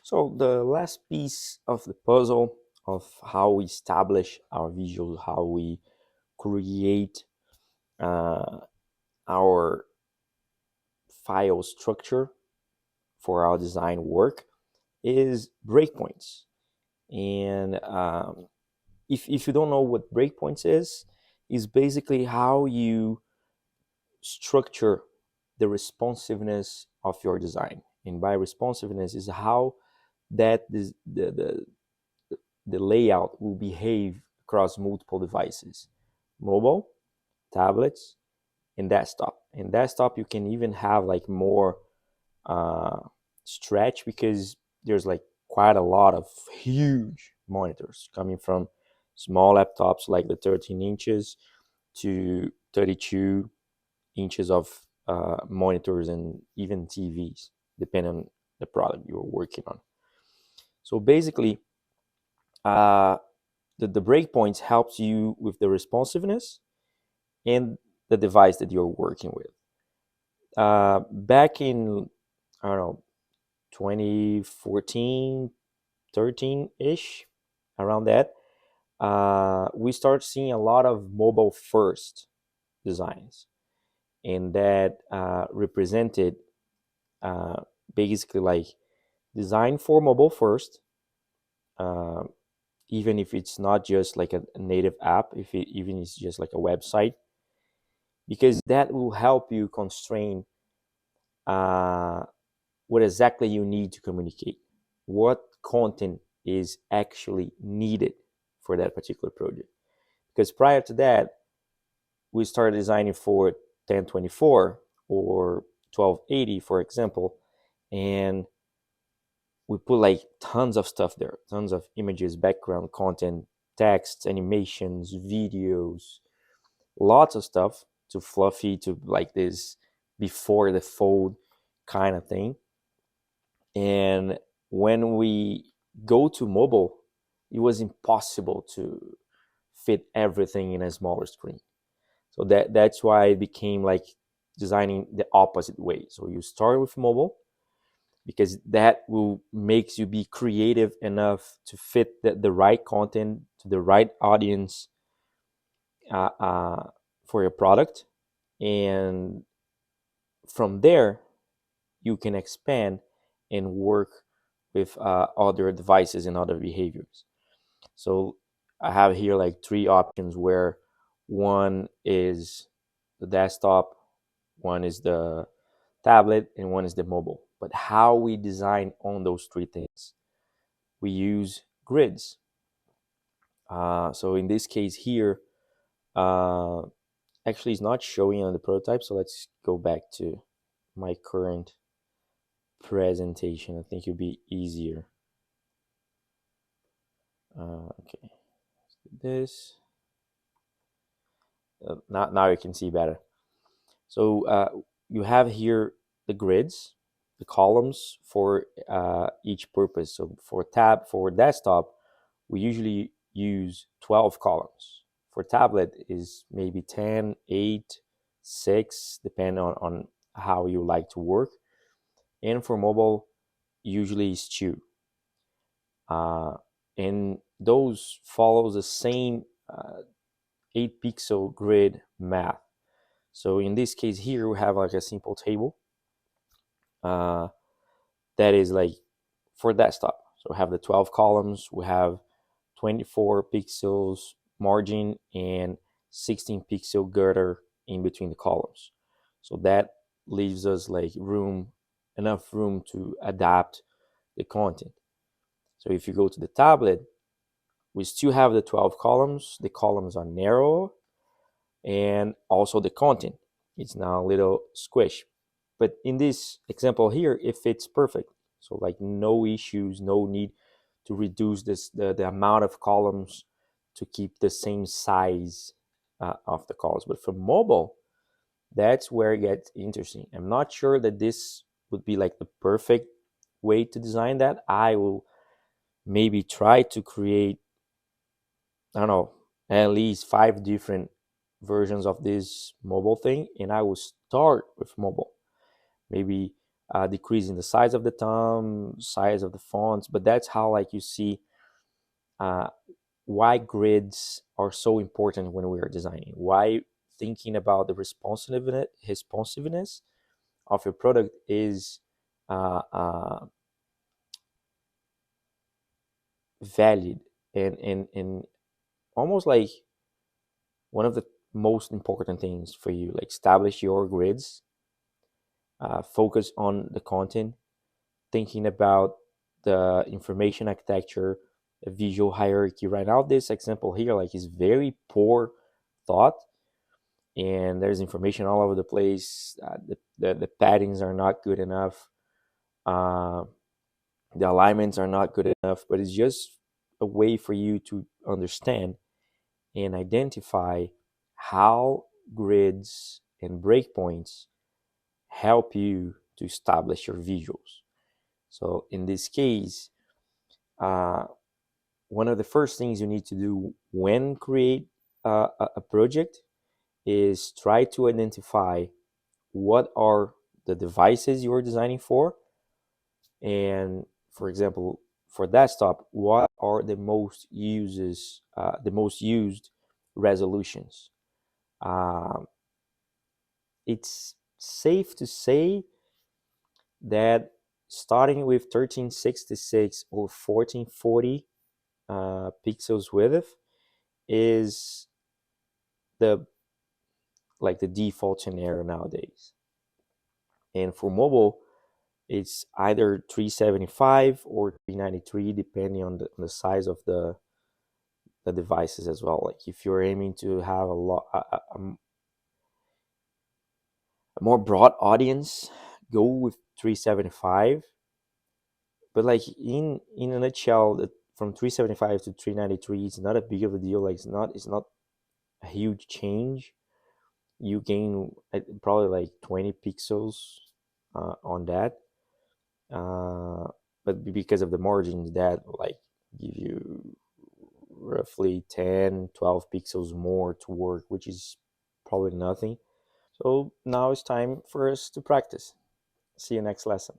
So the last piece of the puzzle of how we establish our visuals, how we create uh, our file structure for our design work is breakpoints. And if you don't know what breakpoints is basically how you structure the responsiveness of your design. And by responsiveness is how the layout will behave across multiple devices, mobile, tablets, and desktop. In desktop, you can even have like more uh, stretch because there's like quite a lot of huge monitors coming from small laptops like the 13 inches to 32 inches of monitors and even TVs, depending on the product you're working on. So basically, uh, the breakpoints helps you with the responsiveness and the device that you're working with. Back in, I don't know, 2014, 13 ish, around that, we start seeing a lot of mobile first designs, and that represented uh, basically like design for mobile first, uh, even if it's not just like a native app, if it even is just like a website, because that will help you constrain uh, what exactly you need to communicate, what content is actually needed for that particular project. Because prior to that, we started designing for 1024 or 1280, for example, and we put like tons of stuff there, tons of images, background content, text, animations, videos, lots of stuff to fluffy to like this before the fold kind of thing. And when we go to mobile, it was impossible to fit everything in a smaller screen. So that's why it became like designing the opposite way. So you start with mobile because that will makes you be creative enough to fit the right content to the right audience uh, uh, for your product, and from there you can expand and work with other devices and other behaviors. So I have here like three options where one is the desktop, one is the tablet, and one is the mobile. But how we design on those three things? We use grids. So in this case here, uh, actually it's not showing on the prototype. So let's go back to my current presentation. I think it'll be easier. Okay, this. Now you can see better. So you have here the grids, the columns for each purpose. So for desktop, we usually use 12 columns. For tablet is maybe 10, 8, 6, depending on how you like to work. And for mobile, usually is 2. Uh, and those follows the same 8 pixel grid math. So in this case here, we have like a simple table uh, that is like for desktop. So we have the 12 columns, we have 24 pixels margin and 16 pixel girder in between the columns. So that leaves us like enough room to adapt the content. So if you go to the tablet, we still have the 12 columns. The columns are narrow, and also the content is now a little squish. But in this example here, it fits perfect. So like no issues, no need to reduce the amount of columns to keep the same size of the columns. But for mobile, that's where it gets interesting. I'm not sure that this would be like the perfect way to design that. I will maybe try to create, I don't know, at least 5 different versions of this mobile thing, and I will start with mobile. Maybe decreasing the size of the thumb, size of the fonts. But that's how like you see uh, why grids are so important when we are designing. Why thinking about the responsiveness of your product is valid and almost like one of the most important things for you. Like establish your grids, focus on the content, thinking about the information architecture, a visual hierarchy. Right now, this example here, like, is very poor thought, and there's information all over the place. The paddings are not good enough. Uh, the alignments are not good enough, but it's just a way for you to understand and identify how grids and breakpoints help you to establish your visuals. So in this case, uh, one of the first things you need to do when create a project is try to identify what are the devices you are designing for, and for example, for desktop, what are the most used resolutions. um, it's safe to say that starting with 1366 or 1440 pixels width is the the default scenario nowadays. And for mobile, it's either 375 or 393 depending on the size of the devices as well. Like if you're aiming to have a more broad audience, go with 375. But like in a nutshell, from 375 to 393 is not a big of a deal. Like it's not a huge change. You gain probably like 20 pixels on that, uh, but because of the margins, that like give you roughly 10, 12 pixels more to work, which is probably nothing. So now it's time for us to practice. See you next lesson.